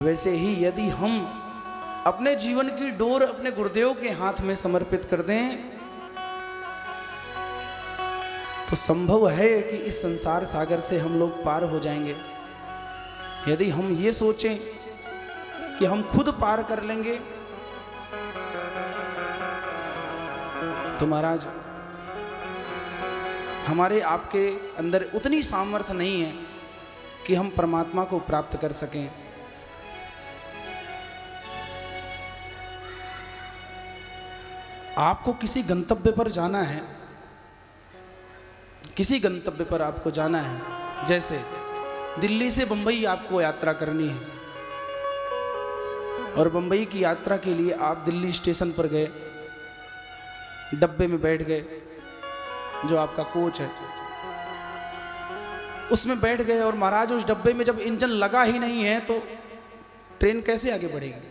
वैसे ही यदि हम अपने जीवन की डोर अपने गुरुदेव के हाथ में समर्पित कर दें तो संभव है कि इस संसार सागर से हम लोग पार हो जाएंगे। यदि हम ये सोचें कि हम खुद पार कर लेंगे तो महाराज हमारे आपके अंदर उतनी सामर्थ्य नहीं है कि हम परमात्मा को प्राप्त कर सकें। आपको किसी गंतव्य पर जाना है, किसी गंतव्य पर आपको जाना है, जैसे दिल्ली से बंबई आपको यात्रा करनी है और बंबई की यात्रा के लिए आप दिल्ली स्टेशन पर गए, डब्बे में बैठ गए, जो आपका कोच है उसमें बैठ गए और महाराज उस डब्बे में जब इंजन लगा ही नहीं है तो ट्रेन कैसे आगे बढ़ेगी।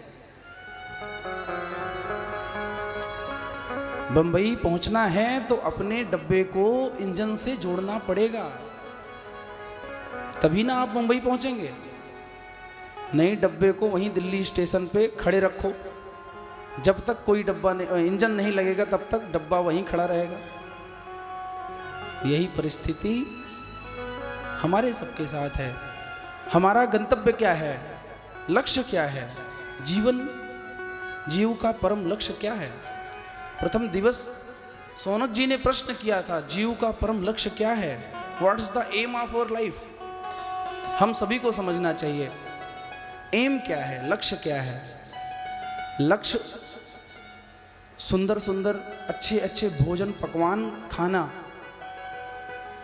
बंबई पहुंचना है तो अपने डब्बे को इंजन से जोड़ना पड़ेगा, तभी ना आप बंबई पहुंचेंगे। नई डब्बे को वहीं दिल्ली स्टेशन पे खड़े रखो, जब तक कोई डब्बा इंजन नहीं लगेगा तब तक डब्बा वहीं खड़ा रहेगा। यही परिस्थिति हमारे सबके साथ है। हमारा गंतव्य क्या है, लक्ष्य क्या है, जीव का परम लक्ष्य क्या है। प्रथम दिवस सोनक जी ने प्रश्न किया था, जीव का परम लक्ष्य क्या है, what is the aim of our life. हम सभी को समझना चाहिए एम क्या है, लक्ष्य क्या है। लक्ष्य सुंदर सुंदर अच्छे अच्छे भोजन पकवान खाना।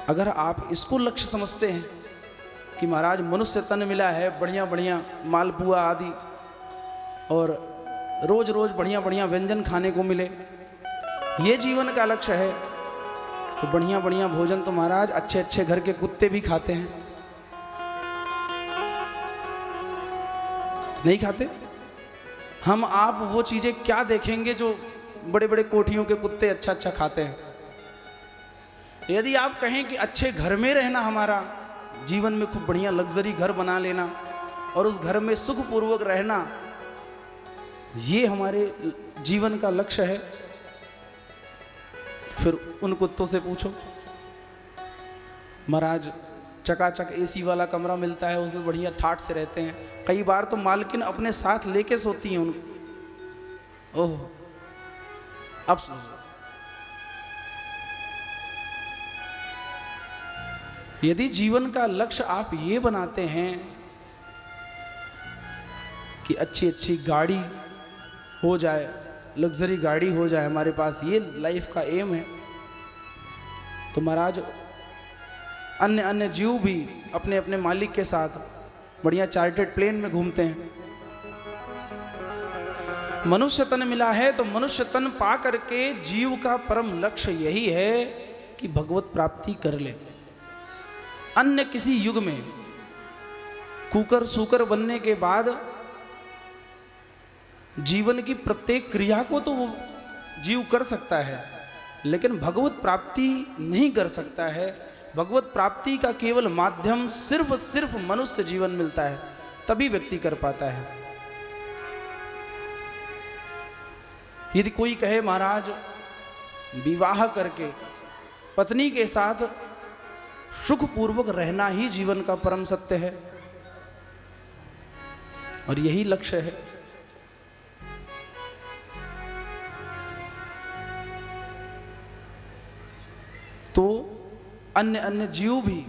अगर आप इसको लक्ष्य समझते हैं कि महाराज मनुष्य तन मिला है, बढ़िया बढ़िया मालपुआ आदि और रोज रोज बढ़िया बढ़िया व्यंजन खाने को मिले, ये जीवन का लक्ष्य है, तो बढ़िया बढ़िया भोजन तो महाराज अच्छे अच्छे घर के कुत्ते भी खाते हैं, नहीं खाते। हम आप वो चीजें क्या देखेंगे जो बड़े बड़े कोठियों के कुत्ते अच्छा अच्छा खाते हैं। यदि आप कहें कि अच्छे घर में रहना, हमारा जीवन में खूब बढ़िया लग्जरी घर बना लेना और उस घर में सुखपूर्वक रहना, ये हमारे जीवन का लक्ष्य है, फिर उन कुत्तों से पूछो, महाराज चकाचक एसी वाला कमरा मिलता है, उसमें बढ़िया ठाठ से रहते हैं। कई बार तो मालकिन अपने साथ लेके सोती हैं उनको। ओह, अब यदि जीवन का लक्ष्य आप ये बनाते हैं कि अच्छी अच्छी गाड़ी हो जाए, लग्जरी गाड़ी हो जाए हमारे पास, ये लाइफ का एम है, तो महाराज अन्य अन्य जीव भी अपने अपने मालिक के साथ बढ़िया चार्टर्ड प्लेन में घूमते हैं। मनुष्य तन मिला है तो मनुष्य तन पा करके जीव का परम लक्ष्य यही है कि भगवत प्राप्ति कर ले। अन्य किसी युग में कुकर सूकर बनने के बाद जीवन की प्रत्येक क्रिया को तो वो जीव कर सकता है, लेकिन भगवत प्राप्ति नहीं कर सकता है। भगवत प्राप्ति का केवल माध्यम सिर्फ मनुष्य जीवन मिलता है, तभी व्यक्ति कर पाता है। यदि कोई कहे महाराज विवाह करके पत्नी के साथ सुखपूर्वक रहना ही जीवन का परम सत्य है और यही लक्ष्य है, तो अन्य अन्य जीव भी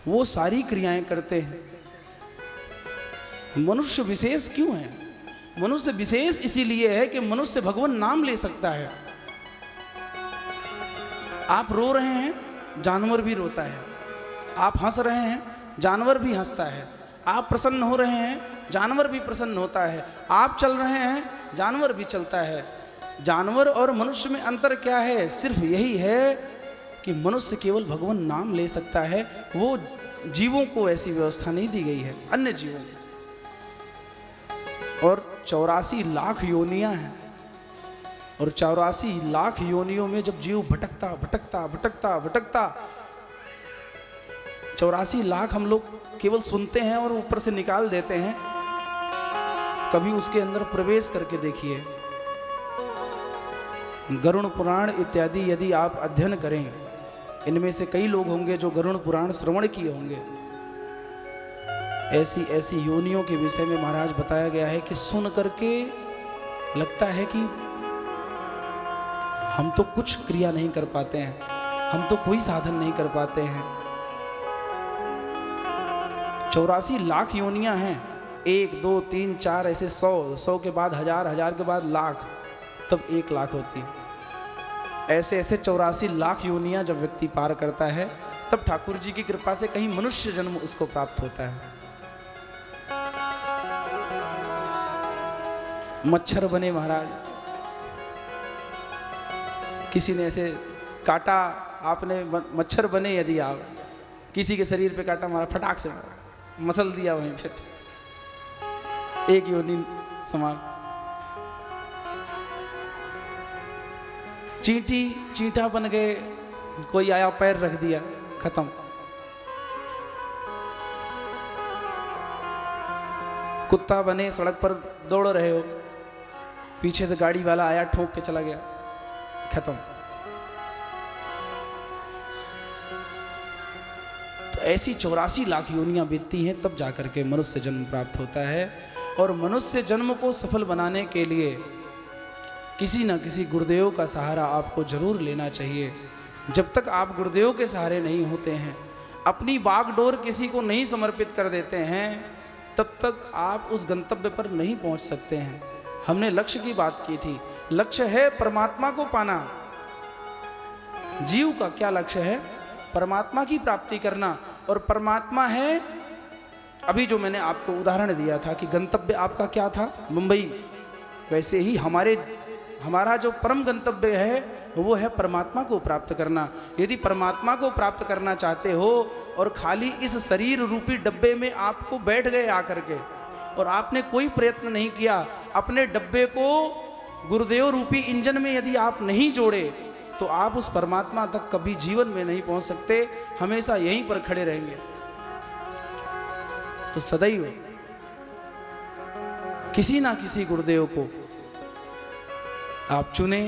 वो सारी क्रियाएं करते हैं। मनुष्य विशेष क्यों है? मनुष्य विशेष इसीलिए है कि मनुष्य भगवान नाम ले सकता है। आप रो रहे हैं, जानवर भी रोता है। आप हंस रहे हैं, जानवर भी हंसता है। आप प्रसन्न हो रहे हैं, जानवर भी प्रसन्न होता है। आप चल रहे हैं, जानवर भी चलता है। जानवर और मनुष्य में अंतर क्या है? सिर्फ यही है कि मनुष्य केवल भगवान नाम ले सकता है, वो जीवों को ऐसी व्यवस्था नहीं दी गई है, अन्य जीवों को। और 84 लाख योनियां हैं और 84 लाख योनियों में जब जीव भटकता भटकता भटकता भटकता 84 लाख हम लोग केवल सुनते हैं और ऊपर से निकाल देते हैं। कभी उसके अंदर प्रवेश करके देखिए। गरुड़ पुराण इत्यादि यदि आप अध्ययन करें, इनमें से कई लोग होंगे जो गरुड़ पुराण श्रवण किए होंगे। ऐसी ऐसी योनियों के विषय में महाराज बताया गया है कि सुन करके लगता है कि हम तो कुछ क्रिया नहीं कर पाते हैं, हम तो कोई साधन नहीं कर पाते हैं। 84 लाख योनियां हैं, 1 2 3 4 ऐसे 100 के बाद 1000 के बाद लाख, तब 1 लाख होती है। ऐसे ऐसे 84 लाख योनियां जब व्यक्ति पार करता है, तब ठाकुर जी की कृपा से कहीं मनुष्य जन्म उसको प्राप्त होता है। मच्छर बने महाराज, किसी ने ऐसे काटा, आपने मच्छर बने यदि आप किसी के शरीर पे काटा, मारा, फटाक से मारा, मसल दिया वहीं पे, एक योनि समान। चींटा बन गए, कोई आया पैर रख दिया, खत्म। कुत्ता बने, सड़क पर दौड़ रहे हो, पीछे से गाड़ी वाला आया, ठोक के चला गया, खत्म। तो ऐसी 84 लाख योनियां बीतती हैं, तब जाकर के मनुष्य जन्म प्राप्त होता है। और मनुष्य जन्म को सफल बनाने के लिए किसी न किसी गुरुदेव का सहारा आपको जरूर लेना चाहिए। जब तक आप गुरुदेव के सहारे नहीं होते हैं, अपनी बागडोर किसी को नहीं समर्पित कर देते हैं, तब तक आप उस गंतव्य पर नहीं पहुंच सकते हैं। हमने लक्ष्य की बात की थी। लक्ष्य है परमात्मा को पाना। जीव का क्या लक्ष्य है? परमात्मा की प्राप्ति करना। और परमात्मा है, अभी जो मैंने आपको उदाहरण दिया था कि गंतव्य आपका क्या था, मुंबई, वैसे ही हमारा जो परम गंतव्य है वो है परमात्मा को प्राप्त करना। यदि परमात्मा को प्राप्त करना चाहते हो और खाली इस शरीर रूपी डब्बे में आपको बैठ गए आकर के, और आपने कोई प्रयत्न नहीं किया, अपने डब्बे को गुरुदेव रूपी इंजन में यदि आप नहीं जोड़े, तो आप उस परमात्मा तक कभी जीवन में नहीं पहुंच सकते, हमेशा यहीं पर खड़े रहेंगे। तो सदैव किसी ना किसी गुरुदेव को आप चुने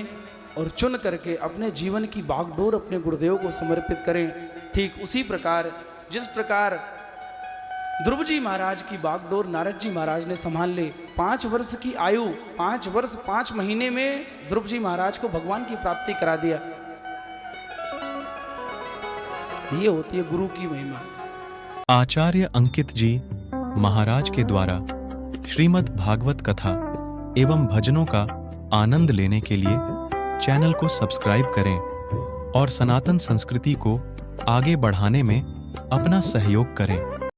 और चुन करके अपने जीवन की बागडोर अपने गुरुदेव को समर्पित करें। ठीक उसी प्रकार जिस प्रकार ध्रुव जी महाराज की बागडोर नारद जी महाराज ने संभाल ली। 5 वर्ष की आयु, 5 वर्ष 5 महीने में ध्रुव जी महाराज को भगवान की प्राप्ति करा दिया। ये होती है गुरु की महिमा। आचार्य अंकित जी महाराज के द्वारा श्रीमद् भागवत कथा एवं भजनों का आनंद लेने के लिए चैनल को सब्सक्राइब करें और सनातन संस्कृति को आगे बढ़ाने में अपना सहयोग करें।